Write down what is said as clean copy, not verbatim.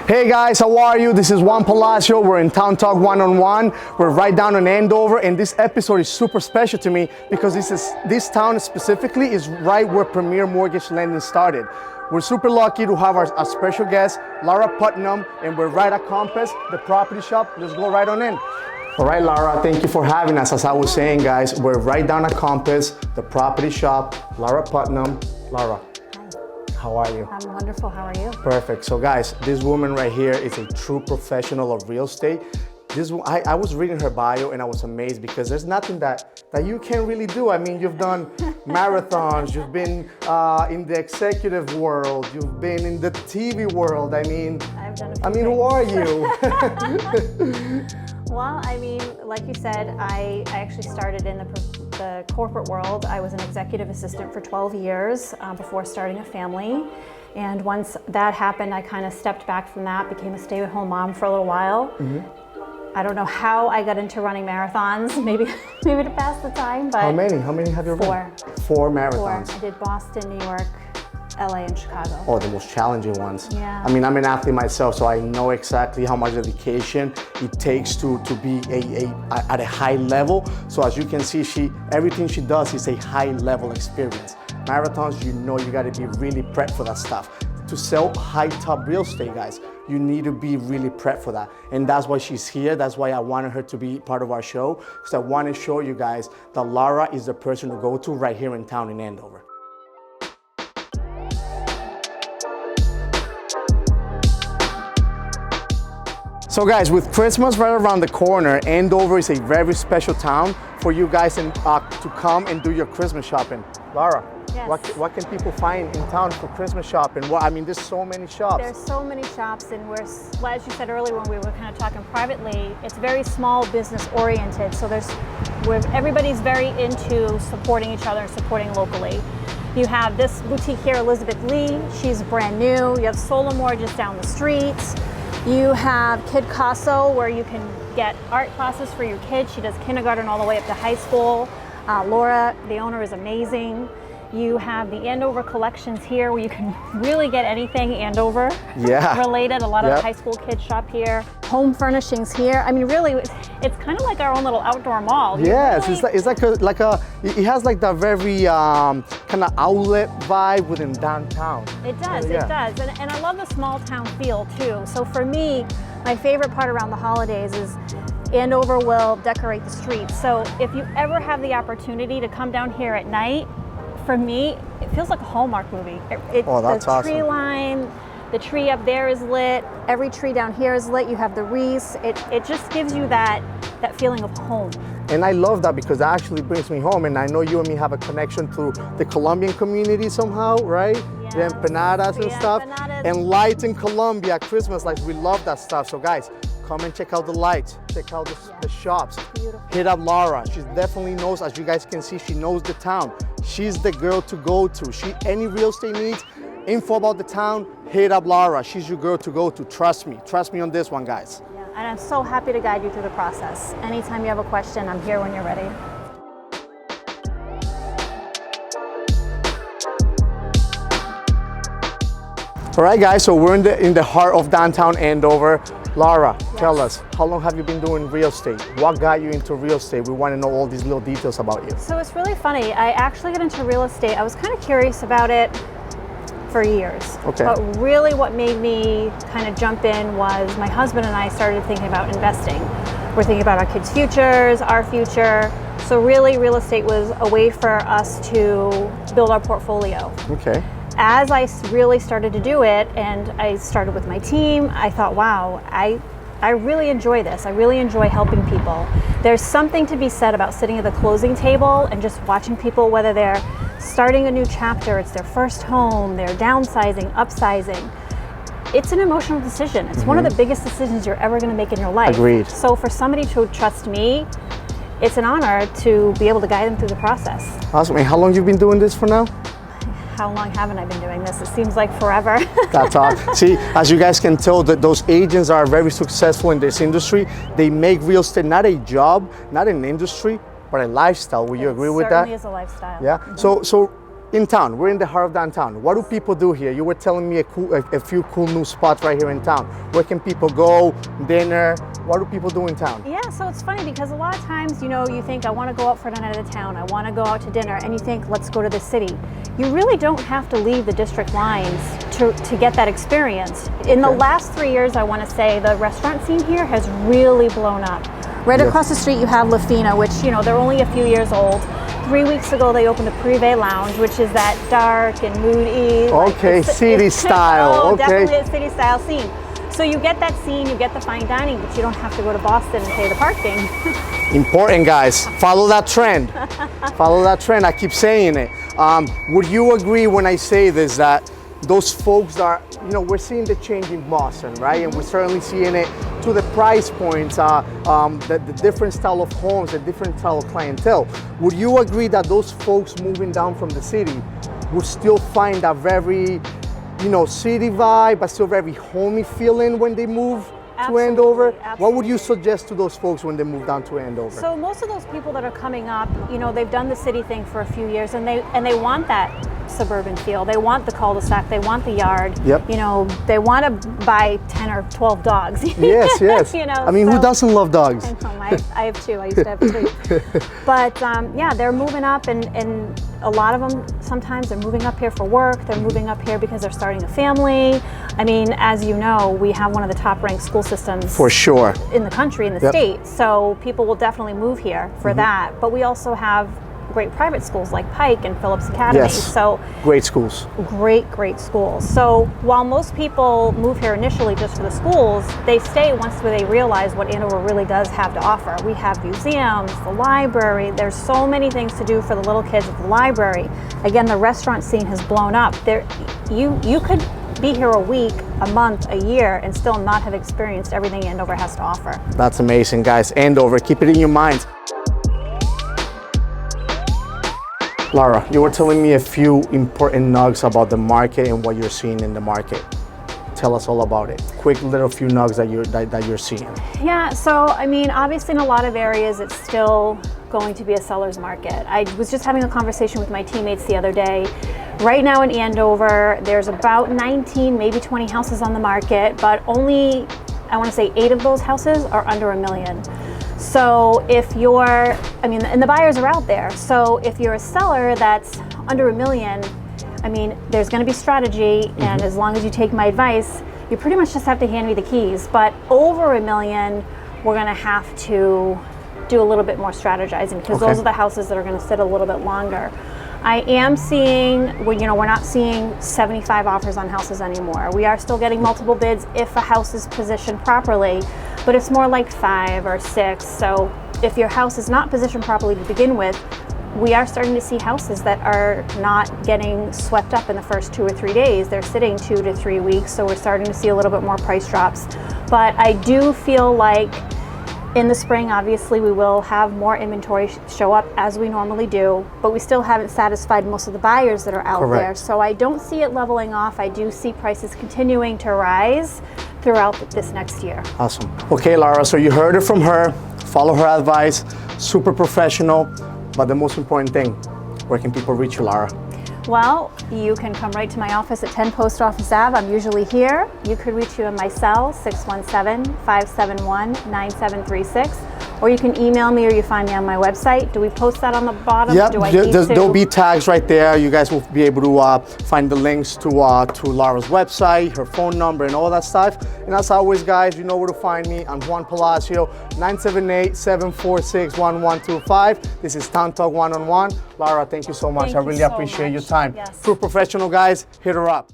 Hey guys, how are you? This is Juan Palacio. We're in Town Talk One-on-One. We're right down in Andover, and this episode is super special to me because this town specifically is right where Premier Mortgage Lending started. We're super lucky to have our special guest, Laura Putnam, and we're right at Compass, the property shop. Let's go right on in. All right, Laura, thank you for having us. As I was saying, guys, we're right down at Compass, the property shop, Laura Putnam. Laura, how are you? I'm wonderful, how are you? Perfect. So guys, this woman right here is a true professional of real estate. I was reading her bio and I was amazed because there's nothing that you can really do. I mean, you've done marathons, you've been in the executive world, you've been in the TV world. I've done a few who are you? Well, I mean, like you said, I actually started in the corporate world. I was an executive assistant for 12 years before starting a family. And once that happened, I kind of stepped back from that, became a stay-at-home mom for a little while. Mm-hmm. I don't know how I got into running marathons, maybe to pass the time, but... How many have you run? Four marathons. I did Boston, New York, LA, and Chicago. Oh, the most challenging ones. Yeah. I mean, I'm an athlete myself, so I know exactly how much dedication it takes to be at a high level. So as you can see, everything she does is a high level experience. Marathons, you know you gotta be really prepped for that stuff. To sell high top real estate, guys, you need to be really prepped for that. And that's why she's here. That's why I wanted her to be part of our show, because I want to show you guys that Laura is the person to go to right here in town in Andover. So guys, with Christmas right around the corner, Andover is a very special town for you guys to come and do your Christmas shopping. Laura, yes. What can people find in town for Christmas shopping? I mean, there's so many shops. There's so many shops, and as you said earlier when we were kind of talking privately, it's very small business oriented. So everybody's very into supporting each other and supporting locally. You have this boutique here, Elizabeth Lee. She's brand new. You have Solomore just down the street. You have Kid Casso, where you can get art classes for your kids. She does kindergarten all the way up to high school. Laura, the owner, is amazing. You have the Andover collections here, where you can really get anything Andover related. A lot of high school kids shop here. Home furnishings here. I mean, really, it's kind of like our own little outdoor mall. Yes, it has like the very kind of outlet vibe within downtown. It does, it does. And I love the small town feel too. So for me, my favorite part around the holidays is Andover will decorate the streets. So if you ever have the opportunity to come down here at night, for me, it feels like a Hallmark movie. That's awesome. The tree line, the tree up there is lit. Every tree down here is lit. You have the wreaths. It just gives you that feeling of home. And I love that because that actually brings me home. And I know you and me have a connection to the Colombian community somehow, right? Yes. The empanadas and stuff. Empanadas. And lights in Colombia, Christmas lights. We love that stuff. So guys, come and check out the lights. Check out the shops. Beautiful. Hit up Laura. She definitely knows, as you guys can see, she knows the town. She's the girl to go to. Any real estate needs, info about the town, hit up Laura. She's your girl to go to. Trust me on this one, guys. Yeah, and I'm so happy to guide you through the process. Anytime you have a question, I'm here when you're ready. All right, guys, so we're in the heart of downtown Andover. Laura, tell us, how long have you been doing real estate? What got you into real estate? We want to know all these little details about you. So it's really funny. I actually got into real estate. I was kind of curious about it for years. Okay. But really what made me kind of jump in was my husband and I started thinking about investing. We're thinking about our kids' futures, our future. So really, real estate was a way for us to build our portfolio. Okay. As I really started to do it, and I started with my team, I thought, wow, I really enjoy this. I really enjoy helping people. There's something to be said about sitting at the closing table and just watching people, whether they're starting a new chapter, it's their first home, they're downsizing, upsizing. It's an emotional decision. It's one of the biggest decisions you're ever gonna make in your life. Agreed. So for somebody to trust me, it's an honor to be able to guide them through the process. Awesome. And how long you been doing this for now? How long haven't I been doing this? It seems like forever. That's awesome. See, as you guys can tell, that those agents are very successful in this industry. They make real estate not a job, not an industry, but a lifestyle. Will you agree with that? It certainly is a lifestyle. Yeah. Mm-hmm. So in town. We're in the heart of downtown. What do people do here? You were telling me a few cool new spots right here in town. Where can people go, dinner? What do people do in town? Yeah, so it's funny because a lot of times, you know, you think I want to go out for a night out of town, I want to go out to dinner, and you think, let's go to the city. You really don't have to leave the district lines to get that experience. In the last 3 years, I want to say the restaurant scene here has really blown up. Right across the street, you have La Fina, which, you know, they're only a few years old. 3 weeks ago, they opened a Privé Lounge, which is that dark and moody. Okay, city style. Oh, okay. Definitely a city style scene. So you get that scene, you get the fine dining, but you don't have to go to Boston and pay the parking. Important, guys. Follow that trend. Follow that trend. I keep saying it. Would you agree when I say this that those folks are, you know, we're seeing the change in Boston, right? And we're certainly seeing it to the price points, the different style of homes, the different style of clientele. Would you agree that those folks moving down from the city would still find a very, you know, city vibe, but still very homey feeling when they move to Andover? Absolutely. What would you suggest to those folks when they move down to Andover? So most of those people that are coming up, you know, they've done the city thing for a few years, and they want that suburban feel. They want the cul-de-sac. They want the yard. Yep. You know, they want to buy 10 or 12 dogs. Yes, yes. You know, I mean, who doesn't love dogs? I know, I have two. I used to have two. But yeah, they're moving up, and a lot of them, sometimes they're moving up here for work. They're moving up here because they're starting a family. I mean, as you know, we have one of the top-ranked school systems For sure. in the country, in the state. So people will definitely move here for that. But we also have great private schools like Pike and Phillips Academy. Yes. So Great schools. great schools. So while most people move here initially just for the schools, they stay once they realize what Andover really does have to offer. We have museums, the library. There's so many things to do for the little kids at the library. Again, the restaurant scene has blown up. You could be here a week, a month, a year, and still not have experienced everything Andover has to offer. That's amazing, guys. Andover, keep it in your minds. Laura, you were telling me a few important nugs about the market and what you're seeing in the market. Tell us all about it. Quick little few nugs that you're seeing. Yeah, so I mean, obviously in a lot of areas it's still going to be a seller's market. I was just having a conversation with my teammates the other day. Right now in Andover, there's about 19, maybe 20 houses on the market, but only, I want to say 8 of those houses are under $1 million. So if you're, I mean, and the buyers are out there. So if you're a seller that's under $1 million, I mean, there's going to be strategy, and as long as you take my advice, you pretty much just have to hand me the keys. But over $1 million, we're going to have to do a little bit more strategizing, because those are the houses that are going to sit a little bit longer. I am seeing, well, you know, we're not seeing 75 offers on houses anymore. We are still getting multiple bids if a house is positioned properly, but it's more like 5 or 6. So if your house is not positioned properly to begin with, we are starting to see houses that are not getting swept up in the first 2 or 3 days. They're sitting 2 to 3 weeks, so we're starting to see a little bit more price drops. But I do feel like in the spring, obviously, we will have more inventory show up as we normally do, but we still haven't satisfied most of the buyers that are out there. So I don't see it leveling off. I do see prices continuing to rise throughout this next year. Awesome. Okay, Laura, so you heard it from her. Follow her advice. Super professional. But the most important thing, where can people reach you, Laura? Well, you can come right to my office at 10 Post Office Ave. I'm usually here. You could reach you in my cell, 617-571-9736. Or you can email me, or you find me on my website. Do we post that on the bottom? Yep, Do I need to? there'll be tags right there. You guys will be able to find the links to Laura's website, her phone number, and all that stuff. And as always, guys, you know where to find me. I'm Juan Palacio, 978-746-1125. This is Town Talk One-on-One. Laura, thank you so much. Thank I you really so appreciate much. your time. Yes. True professional, guys. Hit her up.